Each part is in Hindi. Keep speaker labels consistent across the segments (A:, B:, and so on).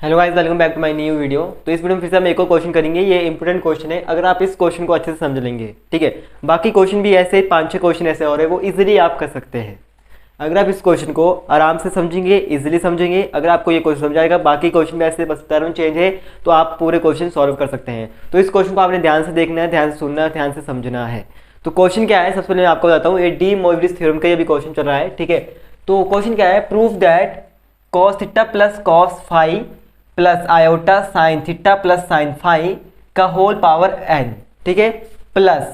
A: Hello guys, welcome back to my new video. तो इस वीडियो में फिर से हम एक और क्वेश्चन करेंगे। ये इंपॉर्टेंट क्वेश्चन है, अगर आप इस क्वेश्चन को अच्छे से समझ लेंगे, ठीक है। बाकी क्वेश्चन भी ऐसे 5-6 क्वेश्चन ऐसे और है, वो इजीली आप कर सकते हैं अगर आप इस क्वेश्चन को आराम से समझेंगे, इजीली समझेंगे। अगर आपको ये क्वेश्चन समझाएगा, बाकी क्वेश्चन में ऐसे बस टर्म चेंज है तो आप पूरे क्वेश्चन सॉल्व कर सकते हैं। तो इस क्वेश्चन को आपने ध्यान से देखना है, ध्यान से सुनना है, ध्यान से समझना है। तो क्वेश्चन क्या है, सबसे पहले मैं आपको बताता हूँ। ये डी मोइवलिस थ्योरम का ये भी क्वेश्चन चल रहा है, ठीक है। तो क्वेश्चन क्या है, proof that cos theta plus cos phi plus iota sine theta plus sine phi का होल पावर एन, ठीक है, plus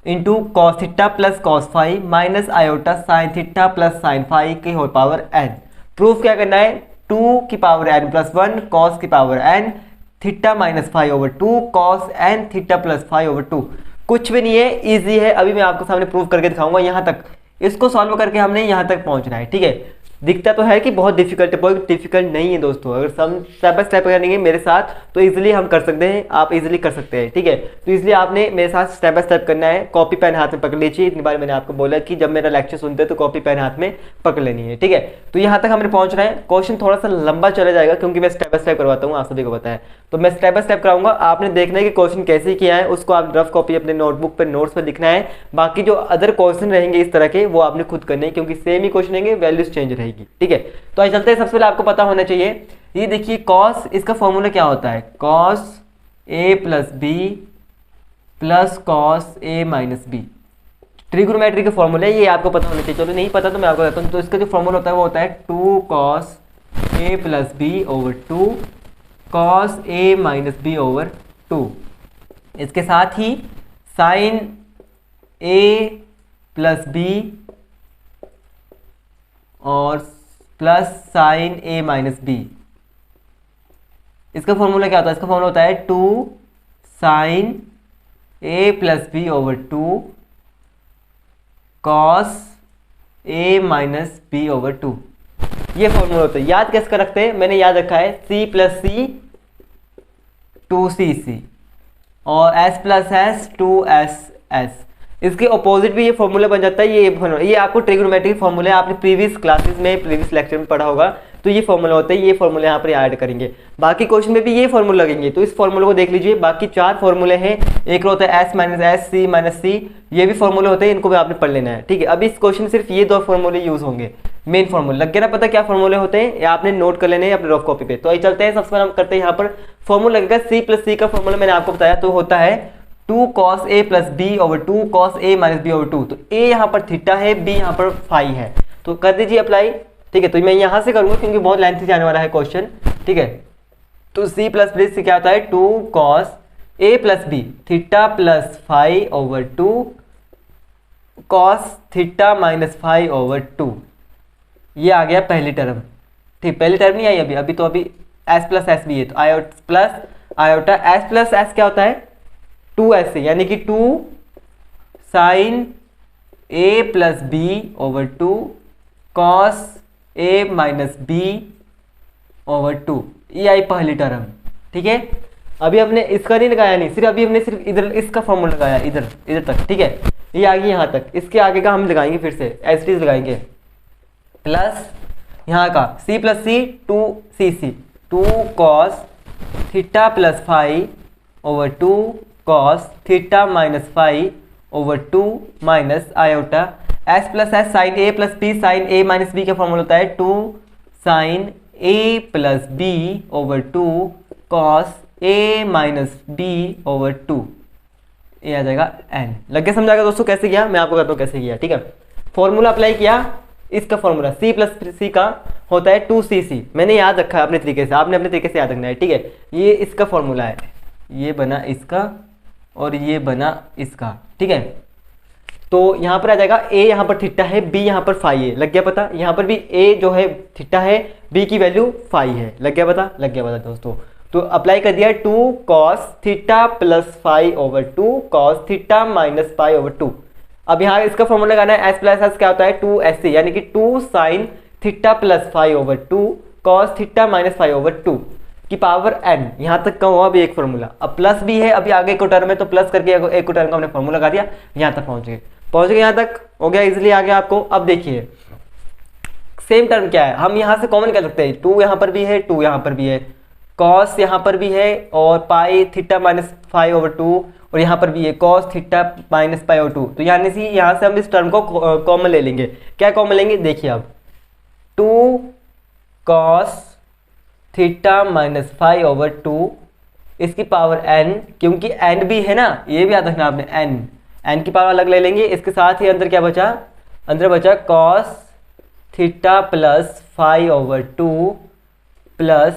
A: into cos theta plus cos phi minus iota sine theta plus sine phi की होल पावर एन। प्रूफ क्या करना है, 2 की पावर एन प्लस 1 कॉस की power n theta minus phi over 2 cos n theta plus phi over 2। कुछ भी नहीं है, इजी है। अभी मैं आपको सामने प्रूफ करके दिखाऊंगा। यहाँ तक इसको सॉल्व करके हमने यहाँ तक पहुँचना है, ठीक है। दिखता तो है कि बहुत डिफिकल्ट है, बहुत डिफिकल्ट नहीं है दोस्तों। अगर हम स्टेप बाय स्टेप करेंगे मेरे साथ तो इजीली हम कर सकते हैं, आप इजीली कर सकते हैं, ठीक है। तो इसलिए आपने मेरे साथ स्टेप बाय स्टेप करना है। कॉपी पेन हाथ में पकड़ लीजिए। इतनी बार मैंने आपको बोला कि जब मेरा लेक्चर सुनते हैं तो कॉपी पेन हाथ में पकड़ लेनी है, ठीक है। तो यहाँ तक हमने पहुंच रहे हैं। क्वेश्चन थोड़ा सा लंबा चला जाएगा क्योंकि मैं स्टेप बाय स्टेप करवाता हूँ, आप सभी को पता है। तो मैं स्टेप बाय स्टेप कराऊंगा, आपने देखना है कि क्वेश्चन कैसे किया है, उसको आप रफ कॉपी अपने नोटबुक पर नोट्स पर लिखना है। बाकी जो अदर क्वेश्चन रहेंगे इस तरह के, वो आपने खुद करने हैं क्योंकि सेम ही क्वेश्चन रहेंगे, वैल्यूज चेंज रहेगी, ठीक है। तो आइए चलते हैं। सबसे पहले आपको पता होना चाहिए, ये देखिए कॉस, इसका फॉर्मूला क्या होता है, cos A plus B plus cos A minus B. Trigonometry के फॉर्मूला है, ये आपको पता होना चाहिए। चलो नहीं पता तो मैं आपको बताता हूँ। तो इसका जो फॉर्मूला होता है वो होता है 2 cos A plus B over 2 cos A minus B over 2। इसके साथ ही साइन ए प्लस बी और plus sign A minus B. इसका फॉर्मूला क्या होता है, इसका फॉर्मूला होता है 2 sine A plus B over 2 cos A minus B over 2। ये फॉर्मूला होता है। याद कैसे कर रखते हैं, मैंने याद रखा है c प्लस सी 2cc और s प्लस एस 2ss। इसके ऑपोजिट भी ये फॉर्मूला बन जाता है। ये आपको ट्रिग्नोमेट्री फॉर्मूला आपने प्रीवियस क्लासेस में, प्रीवियस लेक्चर में पढ़ा होगा। तो ये फॉर्मूला होता है, ये फॉर्मूला यहाँ पर ऐड करेंगे। बाकी क्वेश्चन में भी ये फॉर्मूला लगेंगे, तो इस फॉर्मूले को देख लीजिए। बाकी 4 फॉर्मूले हैं, एक होता है s minus S C minus C, ये भी फॉर्मूले होते हैं, इनको भी आपने पढ़ लेना है, ठीक है। अभी इस क्वेश्चन सिर्फ ये 2 फॉर्मूले यूज होंगे। मेन फॉर्मूला लग गया ना पता क्या फॉर्मूले होते हैं, या आपने नोट कर लेने हैं अपने रफ कॉपी पे। तो आइए चलते हैं। सबसे पहले हम करते हैं, यहाँ पर फॉर्मूला लगेगा c प्लस सी का फॉर्मूला मैंने आपको बताया, तो होता है 2 cos A plus B over 2 cos A minus B over 2। तो a यहाँ पर थीटा है, b यहाँ पर फाई है, तो कर दीजिए अप्लाई, ठीक है। तो मैं यहाँ से करूँगा क्योंकि बहुत लेंथ जाने वाला है क्वेश्चन, ठीक है। तो c प्लस बी से क्या होता है 2 cos A plus B theta plus phi over 2 cos theta minus phi over 2। ये आ गया पहली टर्म, ठीक। पहली टर्म नहीं आई अभी, अभी तो अभी s प्लस एस बी है। तो iota plus iota s plus S क्या होता है 2s, यानी कि 2 sine a plus B over 2 cos a minus B over 2। ये आई पहली टर्म, ठीक है। अभी हमने इसका नहीं लगाया, नहीं सिर्फ अभी हमने सिर्फ इधर इसका फॉर्मूला लगाया, इधर इधर तक, ठीक है। ये आ गई यहाँ तक। इसके आगे का हम लगाएंगे, फिर से एस टी लगाएंगे, प्लस यहाँ का c plus C 2cc 2 cos theta plus phi over 2 cos theta minus phi over 2 minus iota s plus S sine A plus B. Sine A minus B का फॉर्मूला होता है 2 sine A plus B over 2 cos A minus B over 2। ये आ जाएगा n। लग गया, समझाएगा दोस्तों कैसे किया, मैं आपको कहता हूँ कैसे किया, ठीक है। फॉर्मूला अप्लाई किया, इसका फॉर्मूला c प्लस सी का होता है 2cc। मैंने याद रखा है अपने तरीके से, आपने अपने तरीके से याद रखना है, ठीक है। ये इसका फॉर्मूला है, ये बना इसका और ये बना इसका, ठीक है। तो यहाँ पर आ जाएगा a यहाँ पर थीटा है, b यहाँ पर फाई है, लग गया पता। यहाँ पर भी a जो है थीटा है, b की वैल्यू फाई है, लग गया पता, लग गया पता दोस्तों। तो अप्लाई कर दिया 2 cos theta plus phi over 2 cos theta minus phi over 2। अब यहाँ इसका फॉर्मूला लगाना है, s प्लस एस क्या होता है 2sc, यानी कि 2 sine theta plus phi over 2 cos theta minus phi over 2 की पावर n। यहाँ तक का हुआ अभी एक फॉर्मूला। अब प्लस भी है, अभी आगे को टर्म है तो प्लस करके एक को टर्म का हमने फॉर्मूला लगा दिया, यहाँ तक पहुँच गए यहाँ तक हो गया, इजिली आ गया आपको। अब देखिए सेम टर्म क्या है, हम यहाँ से कॉमन क्या लगते हैं, 2 यहाँ पर भी है, 2 यहाँ पर भी है, कॉस यहाँ पर भी है, और पाई थीटा माइनस 5/2, और यहाँ पर भी है कॉस थीटा माइनस पाई/2। तो यानी से यहाँ से हम इस टर्म को कॉमन ले लेंगे। क्या कॉमन लेंगे, देखिए अब 2 कॉस थीटा माइनस 5/2 इसकी पावर n, क्योंकि n भी है ना, ये भी याद रखना आपने, n की पावर अलग ले लेंगे। इसके साथ ही अंदर क्या बचा, अंदर बचा cos theta plus 5/2 plus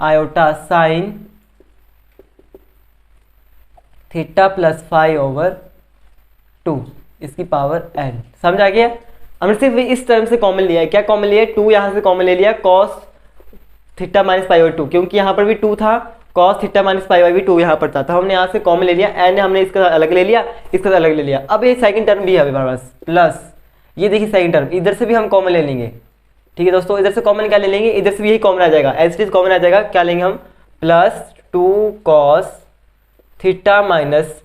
A: iota sine theta plus 5/2 इसकी पावर n। समझ आ गया। हमने सिर्फ इस टर्म से कॉमन लिया है। क्या कॉमन लिया है, 2 यहाँ से कॉमन ले लिया, कॉस थीटा माइनस पाई/2, क्योंकि यहाँ पर भी 2 था, कॉस थीटा माइनस पाई/2 यहाँ पर था, तो हमने यहाँ से कॉमन ले लिया, n हमने इसका अलग ले लिया, इसका अलग ले लिया। अब ये सेकंड टर्म भी है हमारे पास, प्लस ये देखिए सेकंड टर्म, इधर से भी हम कॉमन ले लेंगे। ठीक है दोस्तों, इधर से कॉमन क्या ले लेंगे, इधर से भी यही कॉमन आ जाएगा, एज इट इज कॉमन आ जाएगा। क्या लेंगे हम, प्लस 2 कॉस थीटा माइनस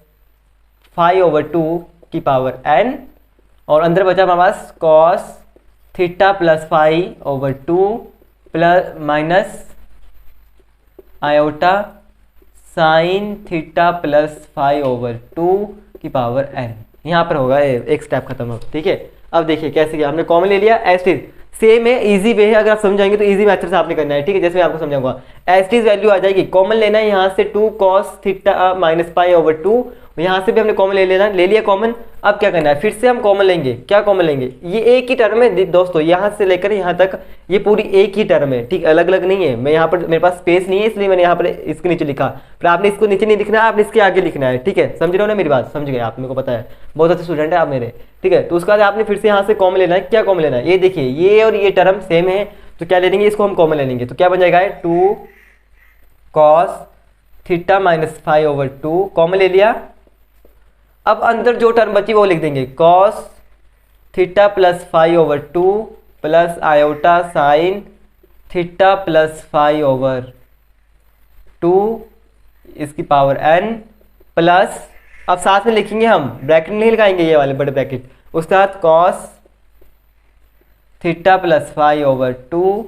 A: 5/2 की पावर n, और अंदर बचा हमारे पास cos theta plus 5/2 plus minus iota sine theta plus 5/2 की पावर n। यहाँ पर होगा एक स्टेप खत्म अब। ठीक है, अब देखिए कैसे किया, हमने कॉमन ले लिया, एज इट इज सेम है, इजी वे है, अगर आप समझाएंगे तो इजी मेथड से आपने करना है। ठीक है, जैसे मैं आपको समझाऊंगा, एज इट इज वैल्यू आ जाएगी, कॉमन लेना है यहाँ से 2 कॉस थीटा माइनस पाई/2, यहाँ से भी हमने कॉमन ले लिया कॉमन। अब क्या करना है, फिर से हम कॉमन लेंगे। क्या कॉमन लेंगे, ये एक ही टर्म है दोस्तों, यहाँ से लेकर यहाँ तक ये पूरी एक ही टर्म है। ठीक, अलग अलग नहीं है। मैं यहाँ पर मेरे पास स्पेस नहीं है, इसलिए मैंने यहाँ पर इसके नीचे लिखा, पर आपने इसको नीचे नहीं लिखना है, आपने इसके आगे लिखना है। ठीक है, समझ रहे हो ना मेरी बात, समझ गए आप, मेरे को पता है, बहुत अच्छे स्टूडेंट है आप मेरे। ठीक है, तो उसके बाद आपने फिर से यहाँ से कॉमन लेना है। क्या कॉमन लेना है, ये देखिए, ये और ये टर्म सेम है, तो क्या ले लेंगे, इसको हम कॉमन ले लेंगे। तो क्या बन जाएगा, 2 कॉस थीटा माइनस 5/2 कॉमन ले लिया। अब अंदर जो टर्म बची वो लिख देंगे, cos theta plus 5/2 plus iota sine theta plus 5/2 इसकी पावर n, प्लस अब साथ में लिखेंगे हम, ब्रैकेट नहीं लगाएंगे ये वाले बड़े ब्रैकेट, उसके साथ cos theta plus 5/2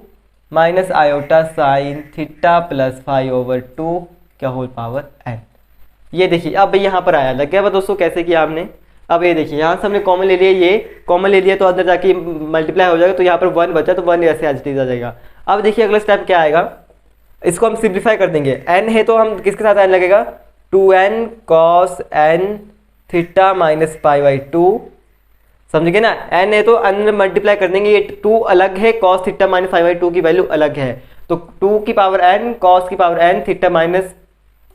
A: minus iota sine theta plus 5/2 क्या होल पावर n। ये देखिए अब यहाँ पर आया, लग गया बा दोस्तों कैसे किया आपने। अब ये देखिए, यहाँ से हमने कॉमन ले लिया, ये कॉमन ले लिया तो अंदर जाके मल्टीप्लाई हो जाएगा, तो यहाँ पर 1 बचा तो 1 ऐसे एज इट इज आ जाएगा। अब देखिए अगला स्टेप क्या आएगा, इसको हम सिंप्लीफाई कर देंगे। n है तो हम किसके साथ n लगेगा, 2n cos n theta minus pi, समझ गए ना। n है तो अंदर मल्टीप्लाई कर देंगे, ये 2 अलग है, कॉस थीटा माइनस पाई/2 की वैल्यू अलग है, तो 2 की पावर n कॉस की पावर n थीटा माइनस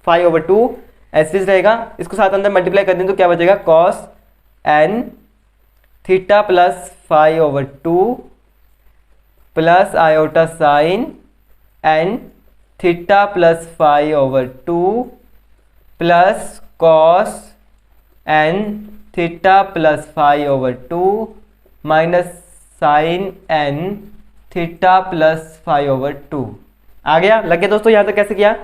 A: 5/2 ऐसे रहेगा। इसको साथ अंदर मल्टीप्लाई कर दें तो क्या बचेगा, cos n theta plus 5/2 plus iota sine n theta plus 5/2 plus cos n theta plus 5/2 minus sine n theta plus 5/2। आ गया, लग गया दोस्तों। यहाँ तक कैसे किया,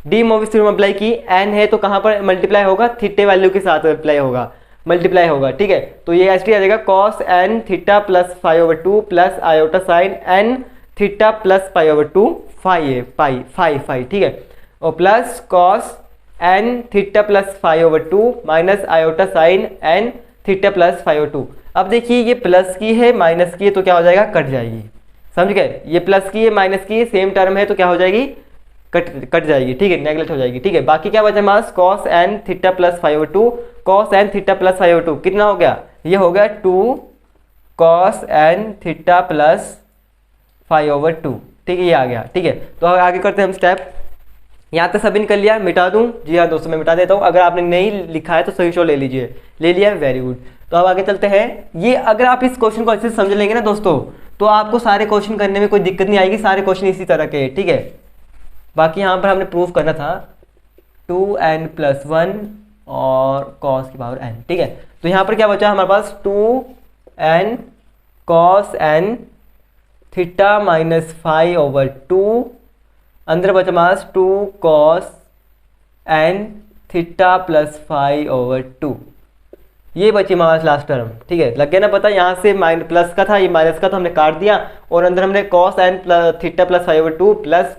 A: डी मोविस थ्योरम अप्लाई की, n है तो कहाँ पर मल्टीप्लाई होगा, थीटे वैल्यू के साथ अप्लाई होगा, मल्टीप्लाई होगा। ठीक है, तो ये एच आ जाएगा cos n theta plus 5/2 plus iota sine n theta plus 5/2 phi. ठीक है, और plus cos n theta plus 5/2 minus iota sine n theta plus 5/2। अब देखिए ये प्लस की है माइनस की है तो क्या हो जाएगा, कट जाएगी। समझ गए, ये प्लस की है माइनस की है, सेम टर्म है तो क्या हो जाएगी, कट जाएगी। ठीक है, नेगलेक्ट हो जाएगी। ठीक है, बाकी क्या बचा हमारे पास, cos n theta plus 5/2 cos n theta plus 5/2 कितना हो गया, ये हो गया 2 कॉस n थीटा प्लस 5/2। ठीक है, ये आ गया। ठीक है, तो आगे करते हैं हम स्टेप। यहाँ तक सभी कर लिया, मिटा दूं, जी हाँ दोस्तों मैं मिटा देता हूँ। अगर आपने नहीं लिखा है तो सही शो ले लीजिए, ले लिया, वेरी गुड। तो अब आगे चलते हैं। ये अगर आप इस क्वेश्चन को अच्छे से समझ लेंगे ना दोस्तों, तो आपको सारे क्वेश्चन करने में कोई दिक्कत नहीं आएगी, सारे क्वेश्चन इसी तरह के। ठीक है, बाकी यहाँ पर हमने प्रूफ करना था 2n + 1 और cos की पावर n। ठीक है, तो यहाँ पर क्या बचा हमारे पास, 2n cos n theta minus 5/2, अंदर बचा हमारे पास 2 cos n थीटा प्लस 5/2। ये बची हमारे लास्ट टर्म, ठीक है, लग गया ना पता। यहाँ से प्लस का था, ये माइनस का, तो हमने काट दिया और अंदर हमने cos n theta plus 5/2 plus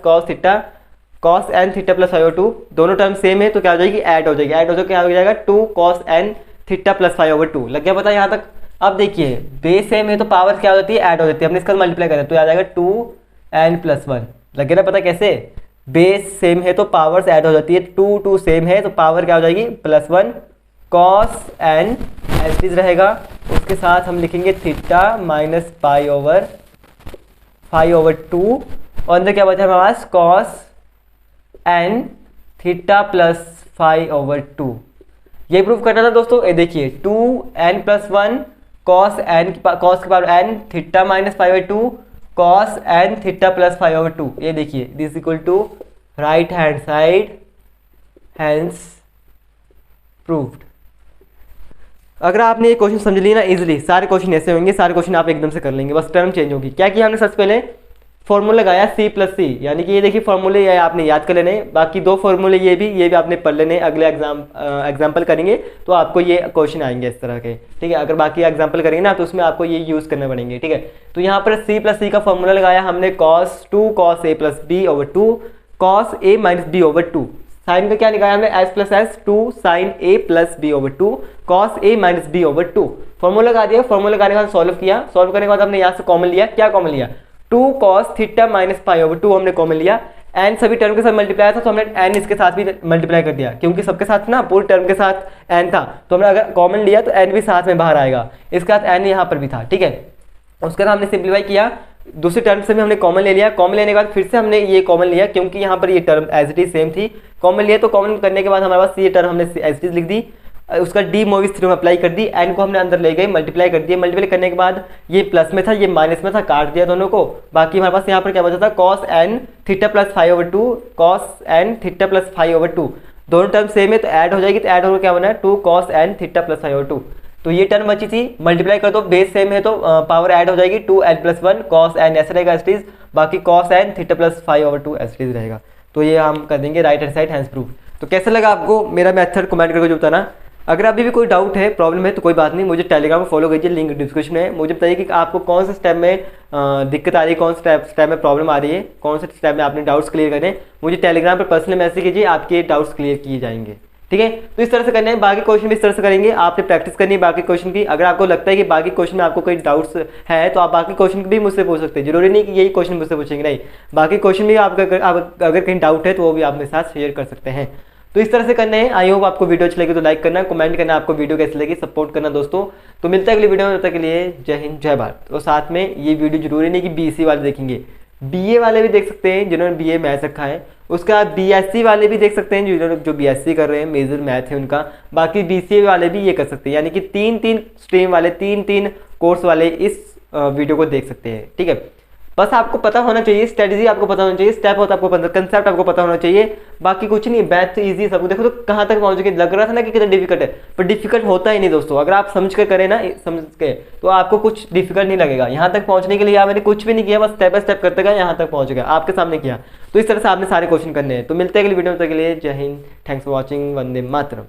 A: cos n theta plus 5/2, दोनों टर्म सेम है तो क्या हो जाएगी, ऐड हो जाएगी। ऐड हो जाएगी क्या हो जाएगा, 2 कॉस एन थीटा प्लस 5/2। लग गया पता यहाँ तक। अब देखिए बेस सेम है तो पावर क्या हो जाती है, ऐड हो जाती है। हमने इसका मल्टीप्लाई करें तो आ जाएगा 2n+1। लग गया ना पता कैसे, बेस सेम है तो पावर्स ऐड हो जाती है। 2 सेम है तो पावर क्या हो जाएगी, +1 कॉस एन एज इज रहेगा। उसके साथ हम लिखेंगे थीटा माइनस पाई/2 और अंदर क्या बचा हमारे पास, कॉस एन थीटा प्लस 5/2। ये प्रूफ करना था दोस्तों। ये देखिए 2n+1 कॉस के power n theta minus 5/2 cos n theta plus 5/2। ये देखिए this equal to right hand side, hence proved. अगर आपने ये क्वेश्चन समझ लिया ना इजीली, सारे क्वेश्चन ऐसे होंगे, सारे क्वेश्चन आप एकदम से कर लेंगे, बस टर्म चेंज होगी। क्या किया हमने सबसे पहले, फॉर्मूला लगाया C+C, यानी कि ये देखिए फॉर्मूले ये आपने याद कर लेने, बाकी 2 फॉर्मूले ये भी आपने पढ़ लेने। अगले एग्जाम्पल करेंगे तो आपको ये क्वेश्चन आएंगे इस तरह के, ठीक है। अगर बाकी एग्जाम्पल करेंगे ना तो उसमें आपको ये यूज़ करने पड़ेंगे, ठीक है। तो यहाँ पर C+C का फॉर्मूला लगाया हमने, cos 2 cos a + b/2 cos a - b/2। Sign का क्या निकाला हमने, s+s 2 sin a + b/2 cos a - b/2। Formula लगा दिया। फॉर्मूला लगाने के बाद सॉल्व किया। सॉल्व करने के बाद हमने यहाँ से कॉमन लिया। क्या कॉमन लिया, 2 cos थीटा माइनस 5/2 हमने कॉमन लिया। एन सभी टर्म के साथ मल्टीप्लाई था तो हमने एन इसके साथ भी मल्टीप्लाई कर दिया, क्योंकि सबके साथ ना पूरे टर्म के साथ एन था तो हमने अगर कॉमन लिया तो एन भी साथ में बाहर आएगा। इसके साथ एन यहाँ पर भी था, ठीक है। उसके बाद हमने सिंप्लीफाई किया, दूसरे टर्म से भी हमने कॉमन ले लिया। कॉमन लेने के बाद फिर से हमने ये कॉमन लिया, क्योंकि यहाँ पर ये term as it is same थी। कॉमन लिया तो कॉमन करने के बाद हमारे पास ये टर्म हमने एज इट इज लिख दी, उसका डी मोविस थ्योरम अप्लाई कर दी। एन को हमने अंदर ले गए, मल्टीप्लाई कर दिया। मल्टीप्लाई करने के बाद ये प्लस में था, ये माइनस में था, काट दिया दोनों को। बाकी हमारे पास यहाँ पर क्या बचा था, cos n theta plus 5/2 cos n theta plus 5/2। दोनों टर्म सेम है तो ऐड हो जाएगी, तो ऐड होकर क्या बना है 2 cos n थीटा प्लस 5/2। तो ये टर्म बची थी, मल्टीप्लाई कर दो, बेस सेम है तो पावर ऐड हो जाएगी, 2n+1 cos n ऐसे रहेगा एज इट इज, बाकी cos n theta plus 5/2 as it is रहेगा। तो ये हम कर देंगे right hand side, hence proof. तो कैसा लगा आपको मेरा मेथड, कमेंट करके जो बताना। अगर अभी भी कोई डाउट है, प्रॉब्लम है तो कोई बात नहीं, मुझे टेलीग्राम में फॉलो कीजिए, लिंक डिस्क्रिप्शन में है। मुझे बताइए कि आपको कौन से स्टेप में दिक्कत आ रही है, कौन से स्टेप में प्रॉब्लम आ रही है, कौन से स्टेप में आपने डाउट्स क्लियर करने हैं। मुझे टेलीग्राम पर पर्सनली मैसेज कीजिए, आपके डाउट्स क्लियर किए जाएंगे, ठीक है। तो इस तरह से करना है, बाकी क्वेश्चन भी इस तरह से करेंगे। आपने प्रैक्टिस करनी है बाकी क्वेश्चन की। अगर आपको लगता है कि बाकी क्वेश्चन में आपको कोई डाउट्स है तो आप बाकी क्वेश्चन भी मुझसे पूछ सकते हैं, जरूरी नहीं कि यही क्वेश्चन मुझसे पूछेंगे, नहीं, बाकी क्वेश्चन भी आपका अगर कहीं डाउट है तो वो भी आप मेरे साथ शेयर कर सकते हैं। तो इस तरह से करना है। आई होप आपको वीडियो अच्छी लगी तो लाइक करना, कमेंट करना आपको वीडियो कैसी लगी, सपोर्ट करना दोस्तों। तो मिलता है अगली वीडियो में, तब तक के लिए जय हिंद जय भारत। और साथ में ये वीडियो जरूरी नहीं कि बीएससी वाले देखेंगे, बीए वाले भी देख सकते हैं जिन्होंने बीए मैथ्स रखा है। उसके बाद बीएससी वाले भी देख सकते हैं जो बीएससी कर रहे हैं, मेजर मैथ है उनका। बाकी बीसीए वाले भी ये कर सकते हैं, यानी कि 3 स्ट्रीम वाले, 3 कोर्स वाले इस वीडियो को देख सकते हैं, ठीक है। बस आपको पता होना चाहिए, स्ट्रेटजी आपको पता होना चाहिए, स्टेप होता आपको पता, कंसेप्ट आपको पता होना चाहिए, बाकी कुछ नहीं। मैथ तो ईजी सब। देखो तो कहाँ तक पहुँच गए, लग रहा था ना कि कितना डिफिकल्ट है, पर डिफिकल्ट होता ही नहीं दोस्तों। अगर आप समझ कर करें ना, समझ के, तो आपको कुछ डिफिकल्ट नहीं लगेगा। यहाँ तक पहुँचने के लिए मैंने कुछ भी नहीं किया, बस स्टेप बाय स्टेप करते गए, यहाँ तक पहुँच गया, आपके सामने किया। तो इस तरह से आपने सारे क्वेश्चन करने हैं। तो मिलते हैं अगली वीडियो में, तक के लिए जय Hind, thanks for watching, Vande Mataram.